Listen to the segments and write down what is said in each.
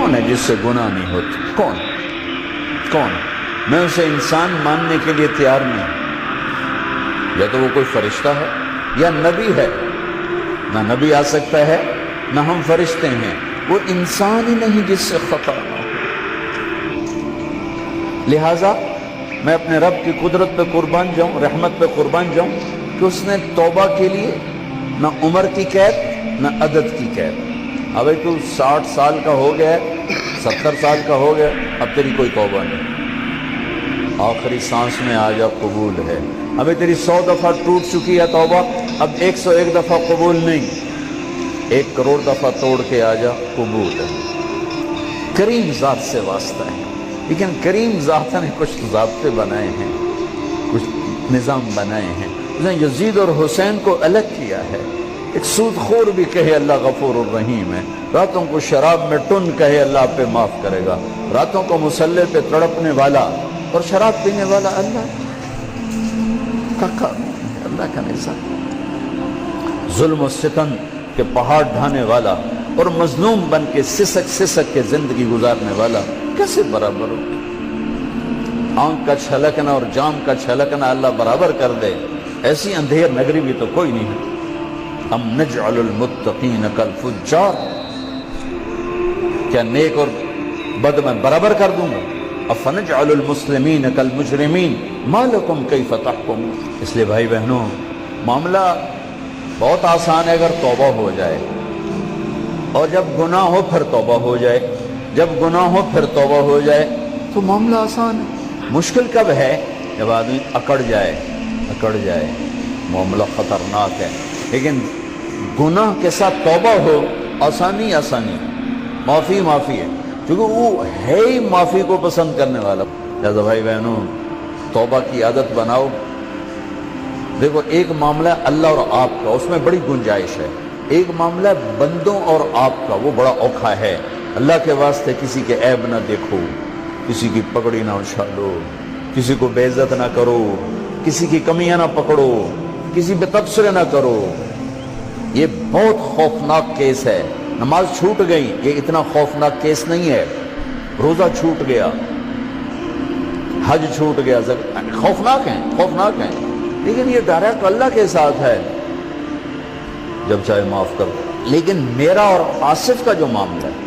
کون ہے جس سے گناہ نہیں ہوتی؟ کون؟ میں اسے انسان ماننے کے لیے تیار نہیں، یا تو وہ کوئی فرشتہ ہے یا نبی ہے۔ نہ نبی آ سکتا ہے نہ ہم فرشتے ہیں، وہ انسان ہی نہیں جس سے خطا نہ ہو۔ لہٰذا میں اپنے رب کی قدرت پہ قربان جاؤں، رحمت پہ قربان جاؤں کہ اس نے توبہ کے لیے نہ عمر کی قید نہ عدد کی قید۔ ابھی تو 60 سال کا ہو گیا ہے، 70 سال کا ہو گیا، اب تیری کوئی توبہ نہیں، آخری سانس میں آ جا قبول ہے۔ ابھی تیری 100 دفعہ ٹوٹ چکی ہے توبہ، اب 101 دفعہ قبول نہیں، 1 کروڑ دفعہ توڑ کے آ جا قبول ہے۔ کریم ذات سے واسطہ ہے، لیکن کریم ذات نے کچھ ضابطے بنائے ہیں، کچھ نظام بنائے ہیں۔ اس نے یزید اور حسین کو الگ کیا ہے۔ ایک سود خور بھی کہے اللہ غفور الرحیم ہے، راتوں کو شراب میں ٹن کہے اللہ پہ معاف کرے گا، راتوں کو مصلی پہ تڑپنے والا اور شراب پینے والا اللہ کا قانون ہے، اللہ کا نظام۔ ظلم و ستم کے پہاڑ ڈھانے والا اور مظلوم بن کے سسک کے زندگی گزارنے والا کیسے برابر ہو؟ آنکھ کا چھلکنا اور جام کا چھلکنا اللہ برابر کر دے، ایسی اندھیر نگری بھی تو کوئی نہیں ہے۔ ام نجعل المتقین کالفجار، کیا نیک اور بد میں برابر کر دوں گا؟ افنجعل المسلمین کالمجرمین ما لکم کیف تحکمون۔ اس لیے بھائی بہنوں، معاملہ بہت آسان ہے اگر توبہ ہو جائے، اور جب گناہ ہو پھر توبہ ہو جائے، جب گناہ ہو پھر توبہ ہو جائے تو معاملہ آسان ہے۔ مشکل کب ہے؟ جب آدمی اکڑ جائے، معاملہ خطرناک ہے۔ لیکن گناہ کے ساتھ توبہ ہو، آسانی معافی ہے، کیونکہ وہ ہے ہی معافی کو پسند کرنے والا۔ لہذا بھائی بہنوں، توبہ کی عادت بناؤ۔ دیکھو، ایک معاملہ ہے اللہ اور آپ کا، اس میں بڑی گنجائش ہے۔ ایک معاملہ ہے بندوں اور آپ کا، وہ بڑا اوکھا ہے۔ اللہ کے واسطے کسی کے عیب نہ دیکھو، کسی کی پگڑی نہ اچھالو، کسی کو بے عزت نہ کرو، کسی کی کمیاں نہ پکڑو، کسی پہ تبصرے نہ کرو۔ یہ بہت خوفناک کیس ہے۔ نماز چھوٹ گئی، یہ اتنا خوفناک کیس نہیں ہے۔ روزہ چھوٹ گیا، حج چھوٹ گیا، خوفناک ہیں، لیکن یہ ڈائریکٹ اللہ کے ساتھ ہے، جب چاہے معاف کر دو۔ لیکن میرا اور آصف کا جو معاملہ ہے،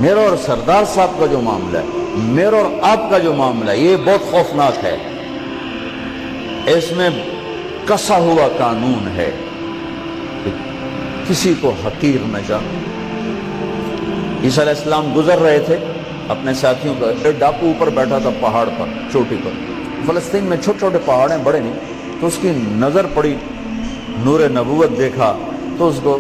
میرا اور سردار صاحب کا جو معاملہ ہے، میرا اور آپ کا جو معاملہ ہے، یہ بہت خوفناک ہے۔ اس میں کسا ہوا قانون ہے کہ کسی کو حقیر نہ جانو۔ عیسیٰ علیہ السلام گزر رہے تھے اپنے ساتھیوں کا، ایک ڈاکو اوپر بیٹھا تھا پہاڑ پر، چوٹی پر۔ فلسطین میں چھوٹے چھوٹے پہاڑ ہیں، بڑے نہیں، تو اس کی نظر پڑی، نور نبوت دیکھا تو اس کو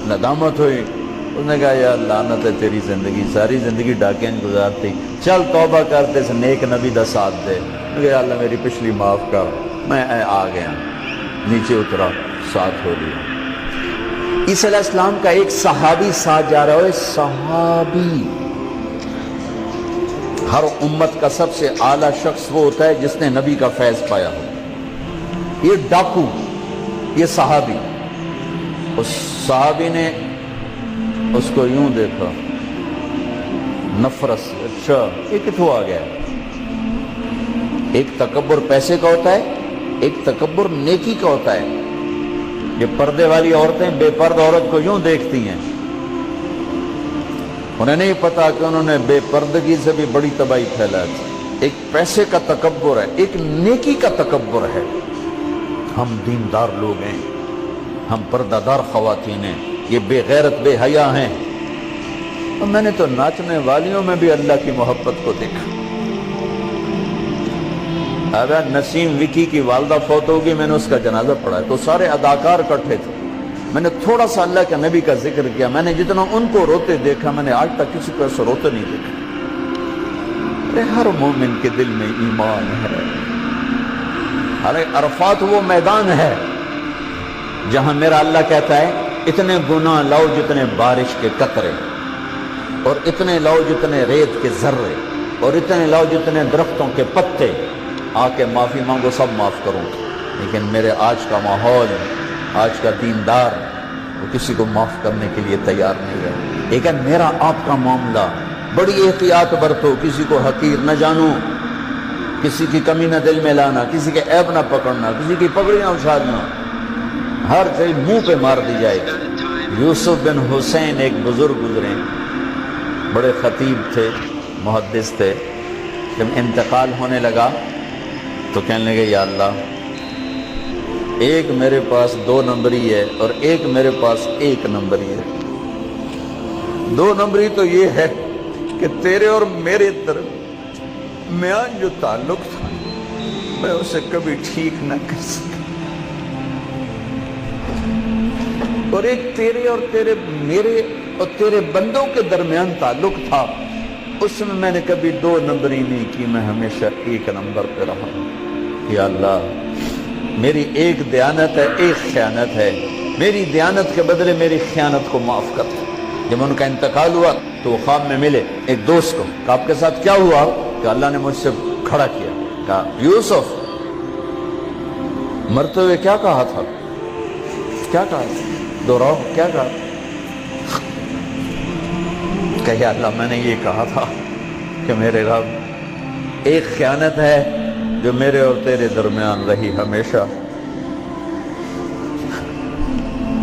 ندامت ہوئی۔ اس نے کہا یا لعنت ہے تیری زندگی، ساری زندگی ڈاکیں گزارتی، چل توبہ کرتے سے نیک نبی دا ساتھ دے۔ یا اللہ میری پچھلی معاف کر، میں آ گیا، نیچے اترا، ساتھ ہو لیا۔ عیسیٰ علیہ السلام کا ایک صحابی ساتھ جا رہا ہے، صحابی۔ ہر امت کا سب سے اعلیٰ شخص وہ ہوتا ہے جس نے نبی کا فیض پایا ہو۔ یہ ڈاکو، یہ صحابی، اس صحابی نے اس کو یوں دیکھا، نفرت سے، اچھا یہ کتوں آ گیا؟ ایک تکبر پیسے کا ہوتا ہے، ایک تکبر نیکی کا ہوتا ہے۔ یہ پردے والی عورتیں بے پرد عورت کو یوں دیکھتی ہیں، انہیں نہیں پتا کہ انہوں نے بے پردگی سے بھی بڑی تباہی پھیلا دی۔ ایک پیسے کا تکبر ہے، ایک نیکی کا تکبر ہے۔ ہم دیندار لوگ ہیں، ہم پردہ دار خواتین ہیں، یہ بے غیرت بے حیا ہیں۔ اور میں نے تو ناچنے والیوں میں بھی اللہ کی محبت کو دیکھا۔ اگر نسیم وکی کی والدہ فوت ہوگی، میں نے اس کا جنازہ پڑھا تو سارے اداکار اکٹھے تھے، میں نے تھوڑا سا اللہ کے نبی کا ذکر کیا۔ میں نے جتنا ان کو روتے دیکھا، میں نے آج تک کسی کو ایسا روتے نہیں دیکھا۔ ہر مومن کے دل میں ایمان ہے۔ ارے عرفات وہ میدان ہے جہاں میرا اللہ کہتا ہے اتنے گناہ لاؤ جتنے بارش کے قطرے، اور اتنے لاؤ جتنے ریت کے ذرے، اور اتنے لاؤ جتنے درختوں کے پتے، آ کے معافی مانگو، سب معاف کروں۔ لیکن میرے آج کا ماحول، آج کا دیندار، وہ کسی کو معاف کرنے کے لیے تیار نہیں ہے۔ ایک ہے میرا آپ کا معاملہ، بڑی احتیاط برتو، کسی کو حقیر نہ جانو، کسی کی کمی نہ دل میں لانا، کسی کے عیب نہ پکڑنا، کسی کی پگڑی نہ اچھالنا، ہر چیز منہ پہ مار دی جائے گی۔ یوسف بن حسین ایک بزرگ گزرے، بڑے خطیب تھے، محدث تھے، جب انتقال ہونے لگا تو کہنے لگے یا اللہ، ایک میرے پاس 2 نمبری ہے اور ایک میرے پاس 1 نمبری ہے۔ 2 نمبری تو یہ ہے کہ تیرے اور میرے درمیان جو تعلق تھا میں اسے کبھی ٹھیک نہ کر سکا، اور ایک تیرے اور میرے اور تیرے بندوں کے درمیان تعلق تھا، اس میں نے کبھی 2 نمبری نہیں کی، میں ہمیشہ 1 نمبر پہ رہا۔ یا اللہ، میری ایک دیانت ہے، ایک خیانت ہے، میری دیانت کے بدلے میری خیانت کو معاف کر۔ جب ان کا انتقال ہوا تو وہ خواب میں ملے ایک دوست کو، کہ آپ کے ساتھ کیا ہوا؟ کہ اللہ نے مجھ سے کھڑا کیا، کہا یوسف مرتے ہوئے کیا کہا تھا؟ کیا کہا تھا؟ دوہراؤ، کیا کہا؟ کہ یا اللہ، میں نے یہ کہا تھا کہ میرے رب، ایک خیانت ہے جو میرے اور تیرے درمیان رہی ہمیشہ،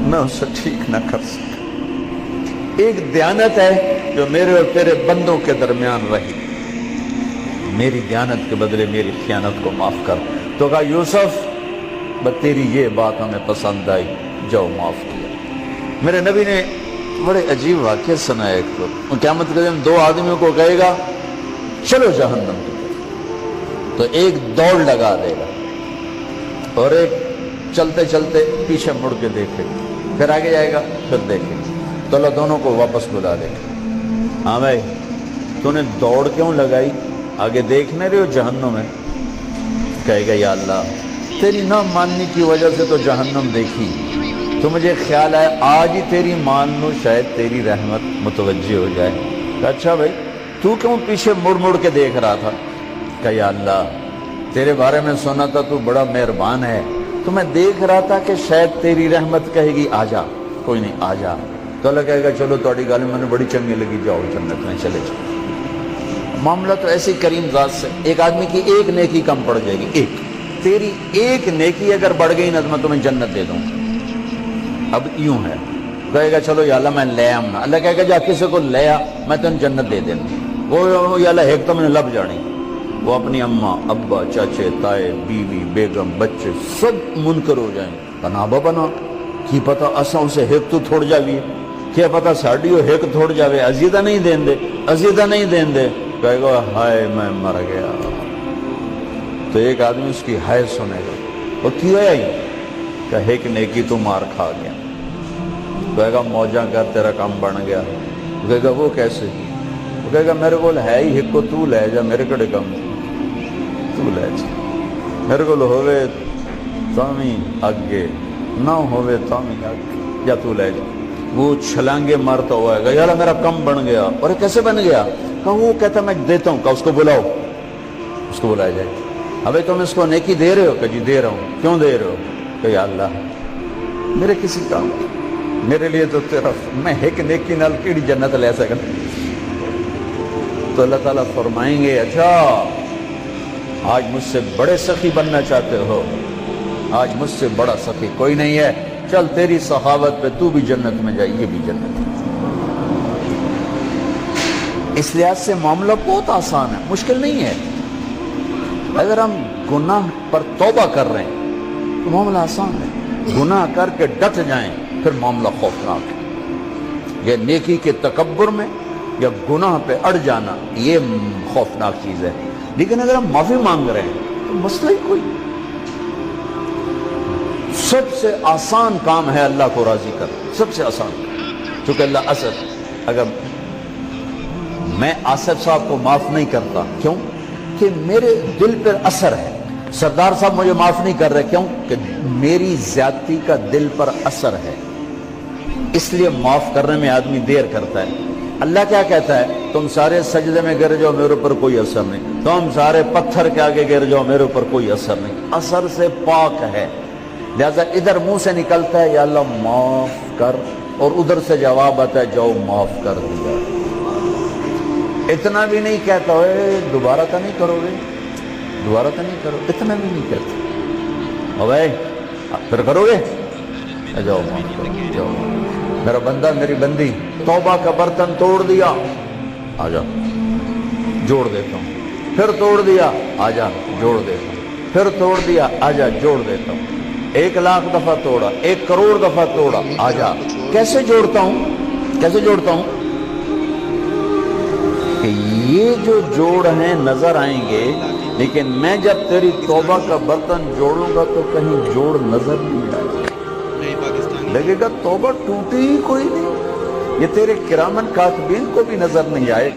میں اسے ٹھیک نہ کر سکا، ایک دیانت ہے جو میرے اور تیرے بندوں کے درمیان رہی، میری دیانت کے بدلے میری خیانت کو معاف کر۔ تو کہا یوسف، بس تیری یہ بات ہمیں پسند آئی، جاؤ معاف کیا۔ میرے نبی نے بڑے عجیب واقعہ سنا ہے، ایک تو قیامت کے دن 2 آدمیوں کو کہے گا چلو جہنم کی طرف، تو ایک دوڑ لگا دے گا اور ایک چلتے چلتے پیچھے مڑ کے دیکھے گا، پھر آگے جائے گا، پھر دیکھے گا، تو اللہ دونوں کو واپس بلا لے گا۔ ہاں بھائی، تو نے دوڑ کیوں لگائی؟ آگے دیکھنے رہے ہو جہنم میں؟ کہے گا یا اللہ، تیری نہ ماننے کی وجہ سے تو جہنم دیکھی، تو مجھے خیال آیا آج ہی تیری مان لوں، شاید تیری رحمت متوجہ ہو جائے۔ کہ اچھا بھائی، تو کیوں پیچھے مڑ مڑ کے دیکھ رہا تھا؟ کہ یا اللہ، تیرے بارے میں سنا تھا تو بڑا مہربان ہے، تو میں دیکھ رہا تھا کہ شاید تیری رحمت کہے گی آ جا۔ کوئی نہیں، آ جا۔ تو اللہ کہے گا چلو تھوڑی گل میں نے بڑی چنگی لگی، جاؤ جنت میں چلے جاؤ۔ معاملہ تو ایسی کریم ذات سے، ایک آدمی کی ایک نیکی کم پڑ جائے گی، ایک تیری ایک نیکی اگر بڑھ گئی نا تو میں تمہیں جنت دے دوں۔ اب یوں ہے، کہے گا چلو یا اللہ میں لے آؤں نا، اللہ کہے گا جا کسی کو لے آ، میں تمہیں جنت دے دوں۔ وہ یا اللہ ایک تو میں نے لب جانی، وہ اپنی اماں ابا چاچے تائے بیوی بیگم بچے سب منکر ہو جائیں، بنا بنا کی پتہ اساں اسے ایک تو تھوڑ جاوی، کیا پتہ ساڑی وہ ایک تھوڑ جاوے، عزیدہ نہیں دین دے، عزیدہ نہیں دین دے۔ کہے گا ہائے میں مر گیا۔ تو ایک آدمی اس کی ہائے سنے گا، وہ کیوں ہے کہ ایک نیکی تو مار کھا گیا۔ کہے گا موجہ کر تیرا کام بن گیا۔ کہے گا وہ کیسے؟ وہ کہے گا میرے کو ہے ہی ایک کو، تو لے جا، میرے کڑے کم تو لے جا، میرے کو ہوئے تامی آگے نہ ہوئے تامی آگے، یا تو لے جا۔ وہ چھلانگے مارتا ہوا ہے، یا اللہ میرا کم بن گیا۔ اور کیسے بن گیا؟ کہ وہ کہتا میں دیتا ہوں، کہ اس کو بلاؤ، اس کو بلایا جائے۔ ابھی تم اس کو نیکی دے رہے ہو؟ کہ جی دے رہا ہوں۔ کیوں دے رہے ہو؟ کہ یا اللہ میرے کسی کام میرے لیے تو تیرا، میں ایک نیکی نال کیڑی جنت لے سکتا۔ تو اللہ تعالیٰ فرمائیں گے اچھا آج مجھ سے بڑے سخی بننا چاہتے ہو؟ آج مجھ سے بڑا سخی کوئی نہیں ہے، چل تیری سخاوت پہ تو بھی جنت میں جائے، یہ بھی جنت۔ اس لحاظ سے معاملہ بہت آسان ہے، مشکل نہیں ہے۔ اگر ہم گناہ پر توبہ کر رہے ہیں تو معاملہ آسان ہے، گناہ کر کے ڈٹ جائیں پھر معاملہ خوفناک ہے۔ یہ نیکی کے تکبر میں یا گناہ پہ اڑ جانا یہ خوفناک چیز ہے۔ لیکن اگر ہم معافی مانگ رہے ہیں تو مسئلہ ہی کوئی، سب سے آسان کام ہے اللہ کو راضی کرنا، سب سے آسان کام۔ چونکہ اللہ اسد، اگر میں آصف صاحب کو معاف نہیں کرتا، کیوں کہ میرے دل پر اثر ہے، سردار صاحب مجھے معاف نہیں کر رہے، کیوں کہ میری زیادتی کا دل پر اثر ہے، اس لیے معاف کرنے میں آدمی دیر کرتا ہے۔ اللہ کیا کہتا ہے؟ تم سارے سجدے میں گر جاؤ، میرے اوپر کوئی اثر نہیں، تم سارے پتھر کے آگے گر جاؤ، میرے اوپر کوئی اثر نہیں، اثر سے پاک ہے۔ لہذا ادھر منہ سے نکلتا ہے یا اللہ معاف کر، اور ادھر سے جواب آتا ہے جاؤ معاف کر دیا. اتنا بھی نہیں کہتا ہوئے دوبارہ تو نہیں کرو گے, دوبارہ تو نہیں کرو, اتنا بھی نہیں کہتا. بھائی پھر کرو گے, جاؤ معاف کرو, جاؤ. میرا بندہ میری بندی توبہ کا برتن توڑ دیا, آ جا جوڑ دیتا ہوں. پھر توڑ دیا, آ جا جوڑ دیتا ہوں. پھر توڑ دیا, آ جا جوڑ دیتا ہوں. 1,00,000 دفعہ توڑا, 1 کروڑ دفعہ توڑا, آ جا. کیسے جوڑتا ہوں, کیسے جوڑتا ہوں؟ کہ یہ جو جوڑ ہیں نظر آئیں گے, لیکن میں جب تیری توبہ کا برتن جوڑوں گا تو کہیں جوڑ نظر نہیں آئے گا, لگے گا توبہ ٹوٹی ہی کوئی نہیں. یہ تیرے کرامن کاتبین کو بھی نظر نہیں آئے.